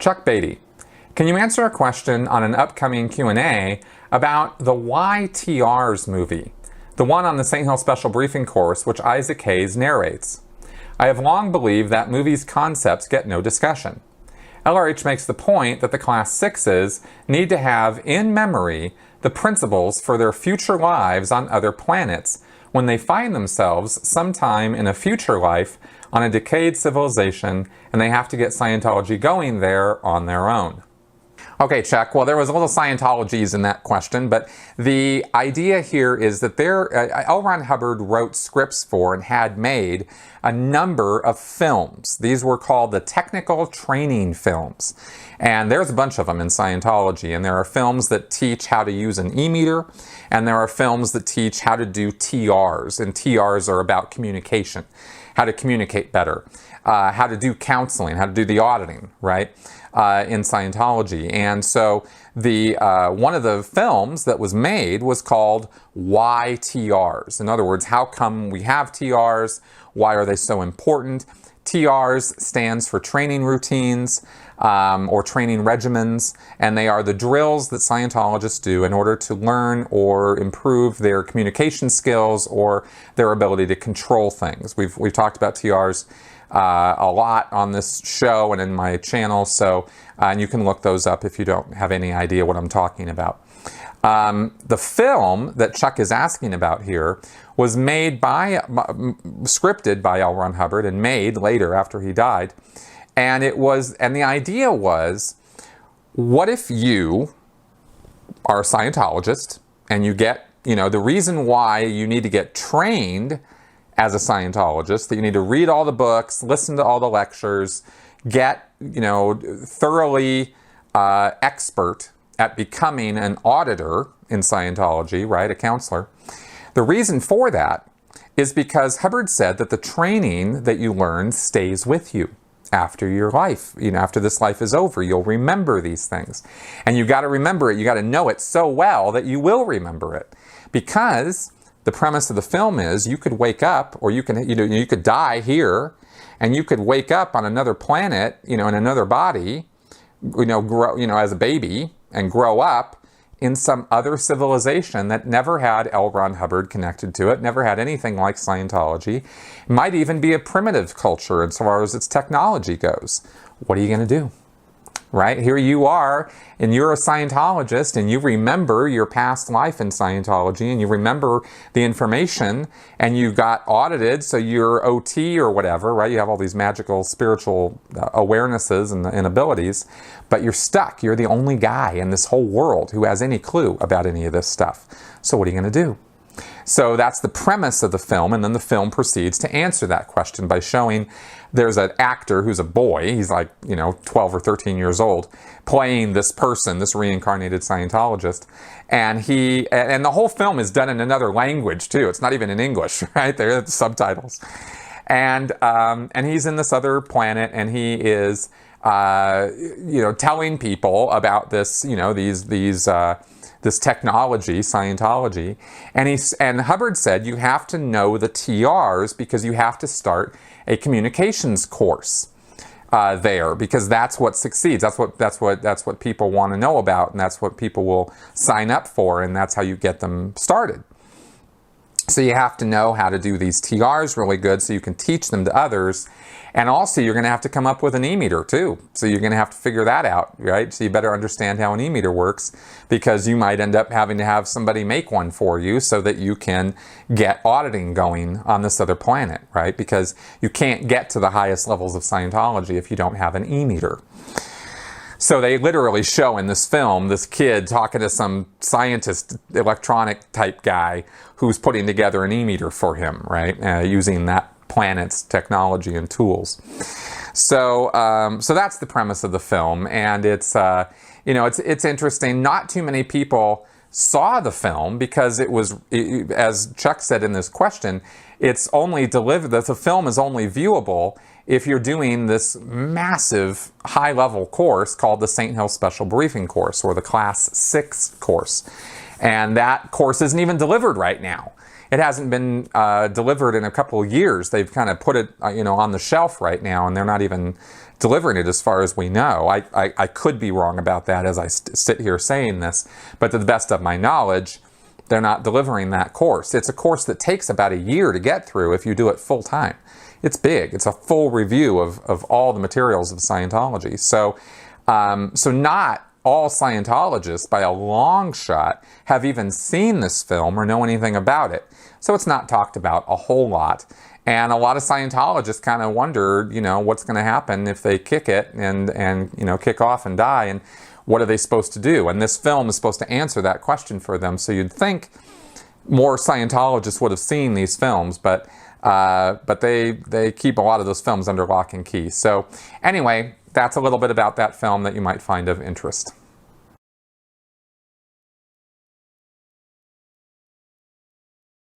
Chuck Beatty, can you answer a question on an upcoming Q&A about the YTRs movie, the one on the St. Hill Special Briefing course which Isaac Hayes narrates? I have long believed that movie's concepts get no discussion. LRH makes the point that the Class 6s need to have in memory the principles for their future lives on other planets when they find themselves sometime in a future life on a decayed civilization and they have to get Scientology going there on their own. Okay, Chuck, well, there was a little Scientologies in that question, but the idea here is that L. Ron Hubbard wrote scripts for and had made a number of films. These were called the technical training films. And there's a bunch of them in Scientology. And there are films that teach how to use an e-meter, and there are films that teach how to do TRs. And TRs are about communication, how to communicate better, how to do counseling, how to do the auditing, right? In Scientology. And so one of the films that was made was called YTRs. In other words, how come we have TRs? Why are they so important? TRs stands for training routines or training regimens, and they are the drills that Scientologists do in order to learn or improve their communication skills or their ability to control things. We've talked about TRs a lot on this show and in my channel, so and you can look those up if you don't have any idea what I'm talking about. The film that Chuck is asking about here was scripted by L. Ron Hubbard and made later after he died, and the idea was, what if you are a Scientologist and you get, the reason why you need to get trained as a Scientologist, that you need to read all the books, listen to all the lectures, get, thoroughly expert at becoming an auditor in Scientology, right, a counselor. The reason for that is because Hubbard said that the training that you learn stays with you after your life. After this life is over, you'll remember these things. And you got to remember it, you got to know it so well that you will remember it. Because the premise of the film is you could wake up, or you could die here, and you could wake up on another planet, in another body, grow, as a baby, and grow up in some other civilization that never had L. Ron Hubbard connected to it, never had anything like Scientology. It might even be a primitive culture as far as its technology goes. What are you going to do? Right? Here you are, and you're a Scientologist, and you remember your past life in Scientology, and you remember the information, and you got audited, so you're OT or whatever, right? You have all these magical spiritual awarenesses and abilities, but you're stuck. You're the only guy in this whole world who has any clue about any of this stuff. So what are you going to do? So that's the premise of the film, and then the film proceeds to answer that question by showing there's an actor who's a boy, he's like, 12 or 13 years old, playing this person, this reincarnated Scientologist, and the whole film is done in another language too. It's not even in English, right? There are the subtitles. And he's in this other planet, and he is, telling people about this, this technology, Scientology, and Hubbard said you have to know the TRs because you have to start a communications course there, because that's what succeeds. That's what people want to know about, and that's what people will sign up for, and that's how you get them started. So you have to know how to do these TRs really good so you can teach them to others. And also you're going to have to come up with an e-meter too. So you're going to have to figure that out, right? So you better understand how an e-meter works, because you might end up having to have somebody make one for you so that you can get auditing going on this other planet, right? Because you can't get to the highest levels of Scientology if you don't have an e-meter. So they literally show in this film this kid talking to some scientist, electronic type guy who's putting together an e-meter for him, right? Using that planet's technology and tools. So that's the premise of the film, and it's interesting. Not too many people saw the film because as Chuck said in this question, it's only delivered. The film is only viewable if you're doing this massive high-level course called the St. Hill Special Briefing course, or the Class 6 course. And that course isn't even delivered right now. it hasn't been delivered in a couple of years. They've kind of put it, on the shelf right now, and they're not even delivering it as far as we know. I could be wrong about that as I sit here saying this, but to the best of my knowledge, they're not delivering that course. It's a course that takes about a year to get through if you do it full time. It's big. It's a full review of all the materials of Scientology. So not all Scientologists, by a long shot, have even seen this film or know anything about it. So it's not talked about a whole lot. And a lot of Scientologists kind of wondered, what's going to happen if they kick it and kick off and die, and what are they supposed to do? And this film is supposed to answer that question for them. So you'd think more Scientologists would have seen these films, but they keep a lot of those films under lock and key. So anyway, that's a little bit about that film that you might find of interest.